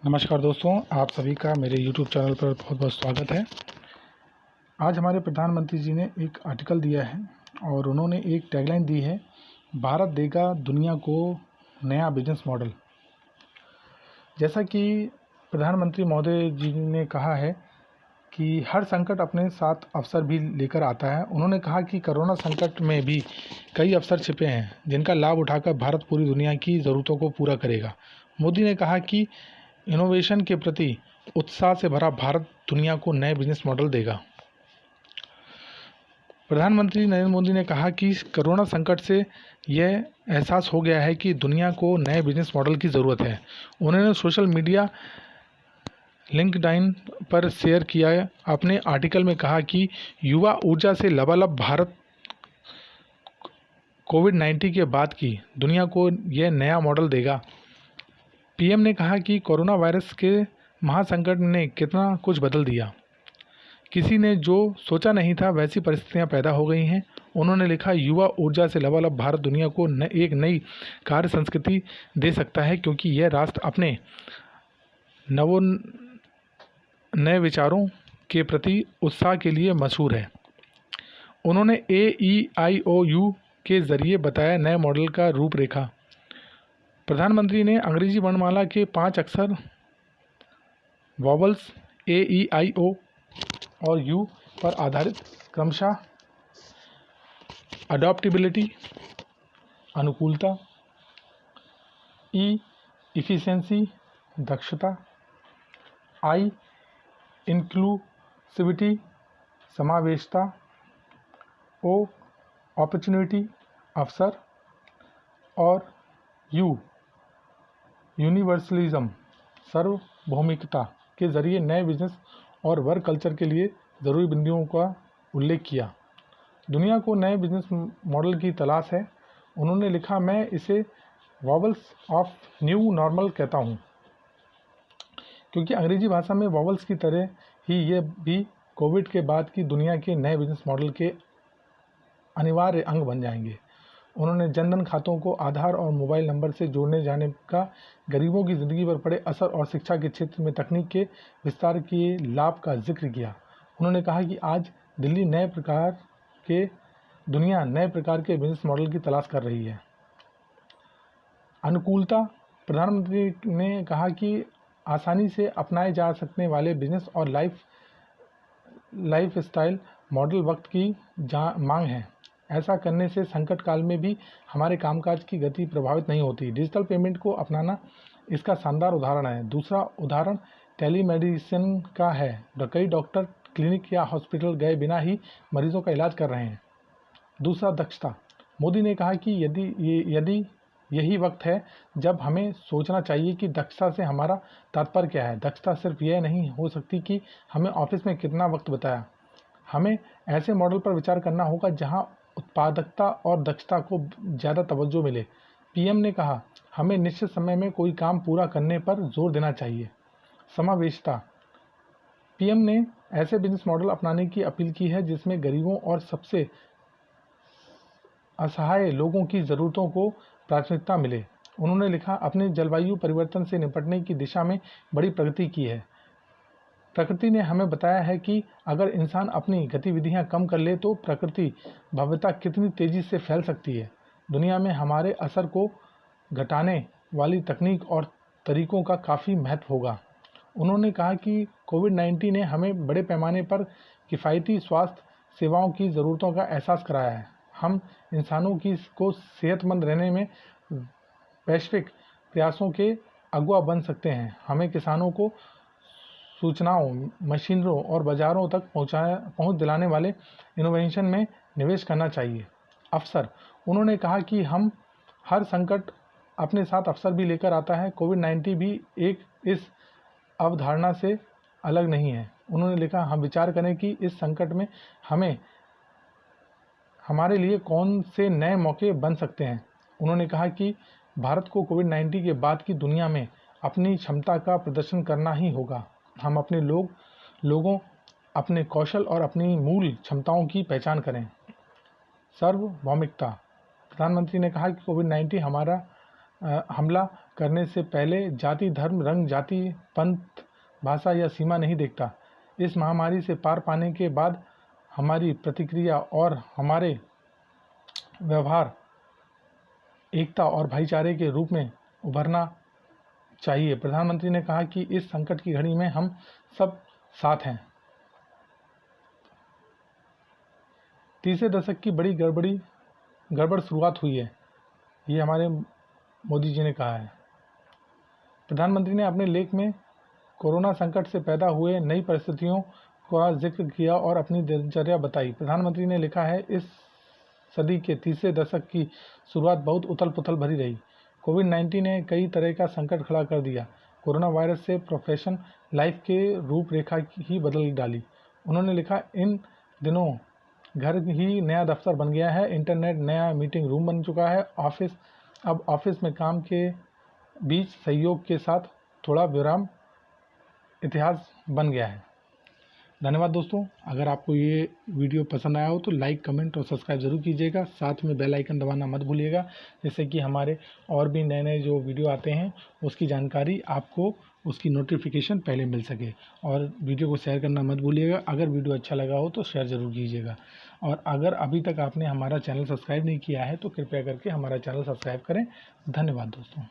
नमस्कार दोस्तों, आप सभी का मेरे YouTube चैनल पर बहुत बहुत स्वागत है। आज हमारे प्रधानमंत्री जी ने एक आर्टिकल दिया है और उन्होंने एक टैगलाइन दी है, भारत देगा दुनिया को नया बिजनेस मॉडल। जैसा कि प्रधानमंत्री महोदय जी ने कहा है कि हर संकट अपने साथ अवसर भी लेकर आता है। उन्होंने कहा कि कोरोना संकट में भी कई अवसर छिपे हैं जिनका लाभ उठाकर भारत पूरी दुनिया की ज़रूरतों को पूरा करेगा। मोदी ने कहा कि इनोवेशन के प्रति उत्साह से भरा भारत दुनिया को नए बिजनेस मॉडल देगा। प्रधानमंत्री नरेंद्र मोदी ने कहा कि कोरोना संकट से यह एहसास हो गया है कि दुनिया को नए बिजनेस मॉडल की ज़रूरत है। उन्होंने सोशल मीडिया लिंक्डइन पर शेयर किया अपने आर्टिकल में कहा कि युवा ऊर्जा से लबालब भारत कोविड-19 के बाद की दुनिया को यह नया मॉडल देगा। पीएम ने कहा कि कोरोना वायरस के महासंकट ने कितना कुछ बदल दिया। किसी ने जो सोचा नहीं था वैसी परिस्थितियां पैदा हो गई हैं। उन्होंने लिखा, युवा ऊर्जा से लबालब भारत दुनिया को एक नई कार्य संस्कृति दे सकता है, क्योंकि यह राष्ट्र अपने नए विचारों के प्रति उत्साह के लिए मशहूर है। उन्होंने AEIOU के जरिए बताया नए मॉडल का रूपरेखा। प्रधानमंत्री ने अंग्रेजी वर्णमाला के 5 अक्षर वॉवल्स AEIO और U पर आधारित क्रमशः अडॉप्टेबिलिटी अनुकूलता, E इफिशिएंसी दक्षता, I इंक्लूसिविटी समावेशता, O अपॉर्चुनिटी अवसर और U यूनिवर्सलिज्म सार्वभौमिकता के जरिए नए बिजनेस और वर्क कल्चर के लिए ज़रूरी बिंदुओं का उल्लेख किया। दुनिया को नए बिजनेस मॉडल की तलाश है। उन्होंने लिखा, मैं इसे वॉवल्स ऑफ न्यू नॉर्मल कहता हूँ, क्योंकि अंग्रेजी भाषा में वॉवल्स की तरह ही ये भी कोविड के बाद की दुनिया के नए बिजनेस मॉडल के अनिवार्य अंग बन जाएंगे। उन्होंने जनधन खातों को आधार और मोबाइल नंबर से जोड़ने जाने का गरीबों की ज़िंदगी पर पड़े असर और शिक्षा के क्षेत्र में तकनीक के विस्तार के लाभ का जिक्र किया। उन्होंने कहा कि आज दुनिया नए प्रकार के बिजनेस मॉडल की तलाश कर रही है। अनुकूलता, प्रधानमंत्री ने कहा कि आसानी से अपनाए जा सकने वाले बिजनेस और लाइफ स्टाइल मॉडल वक्त की मांग है। ऐसा करने से संकट काल में भी हमारे कामकाज की गति प्रभावित नहीं होती। डिजिटल पेमेंट को अपनाना इसका शानदार उदाहरण है। दूसरा उदाहरण टेलीमेडिसिन का है। कई डॉक्टर क्लिनिक या हॉस्पिटल गए बिना ही मरीजों का इलाज कर रहे हैं। दूसरा दक्षता, मोदी ने कहा कि यदि यही वक्त है जब हमें सोचना चाहिए कि दक्षता से हमारा तात्पर्य क्या है। दक्षता सिर्फ यह नहीं हो सकती कि हमें ऑफिस में कितना वक्त बताया। हमें ऐसे मॉडल पर विचार करना होगा जहां उत्पादकता और दक्षता को ज़्यादा तवज्जो मिले। पीएम ने कहा, हमें निश्चित समय में कोई काम पूरा करने पर जोर देना चाहिए। समावेशिता, पीएम ने ऐसे बिजनेस मॉडल अपनाने की अपील की है जिसमें गरीबों और सबसे असहाय लोगों की ज़रूरतों को प्राथमिकता मिले। उन्होंने लिखा, अपने जलवायु परिवर्तन से निपटने की दिशा में बड़ी प्रगति की है। प्रकृति ने हमें बताया है कि अगर इंसान अपनी गतिविधियां कम कर ले तो प्रकृति भव्यता कितनी तेजी से फैल सकती है। दुनिया में हमारे असर को घटाने वाली तकनीक और तरीकों का काफ़ी महत्व होगा। उन्होंने कहा कि कोविड-19 ने हमें बड़े पैमाने पर किफ़ायती स्वास्थ्य सेवाओं की ज़रूरतों का एहसास कराया है। हम इंसानों को सेहतमंद रहने में वैश्विक प्रयासों के अगुवा बन सकते हैं। हमें किसानों को सूचनाओं, मशीनरों और बाज़ारों तक पहुंच दिलाने वाले इनोवेशन में निवेश करना चाहिए। अवसर, उन्होंने कहा कि हम हर संकट अपने साथ अवसर भी लेकर आता है। कोविड-19 भी इस अवधारणा से अलग नहीं है। उन्होंने लिखा, हम विचार करें कि इस संकट में हमारे लिए कौन से नए मौके बन सकते हैं। उन्होंने कहा कि भारत को कोविड-19 के बाद की दुनिया में अपनी क्षमता का प्रदर्शन करना ही होगा। हम अपने लोगों, अपने कौशल और अपनी मूल क्षमताओं की पहचान करें। सार्वभौमिकता, प्रधानमंत्री ने कहा कि कोविड-19 हमला करने से पहले जाति, धर्म, रंग, जाति, पंथ, भाषा या सीमा नहीं देखता। इस महामारी से पार पाने के बाद हमारी प्रतिक्रिया और हमारे व्यवहार एकता और भाईचारे के रूप में उभरना चाहिए। प्रधानमंत्री ने कहा कि इस संकट की घड़ी में हम सब साथ हैं। तीसरे दशक की बड़ी गड़बड़ शुरुआत हुई है, ये हमारे मोदी जी ने कहा है। प्रधानमंत्री ने अपने लेख में कोरोना संकट से पैदा हुए नई परिस्थितियों का जिक्र किया और अपनी दिनचर्या बताई। प्रधानमंत्री ने लिखा है, इस सदी के तीसरे दशक की शुरुआत बहुत उथल पुथल भरी रही। कोविड-19 ने कई तरह का संकट खड़ा कर दिया। कोरोना वायरस से प्रोफेशन लाइफ के रूपरेखा ही बदल डाली। उन्होंने लिखा, इन दिनों घर ही नया दफ्तर बन गया है, इंटरनेट नया मीटिंग रूम बन चुका है, अब ऑफिस में काम के बीच सहयोग के साथ थोड़ा विराम इतिहास बन गया है। धन्यवाद दोस्तों। अगर आपको ये वीडियो पसंद आया हो तो लाइक, कमेंट और सब्सक्राइब ज़रूर कीजिएगा। साथ में बेल आइकन दबाना मत भूलिएगा, जिससे कि हमारे और भी नए नए जो वीडियो आते हैं उसकी जानकारी आपको, उसकी नोटिफिकेशन पहले मिल सके। और वीडियो को शेयर करना मत भूलिएगा। अगर वीडियो अच्छा लगा हो तो शेयर ज़रूर कीजिएगा। और अगर अभी तक आपने हमारा चैनल सब्सक्राइब नहीं किया है तो कृपया करके हमारा चैनल सब्सक्राइब करें। धन्यवाद दोस्तों।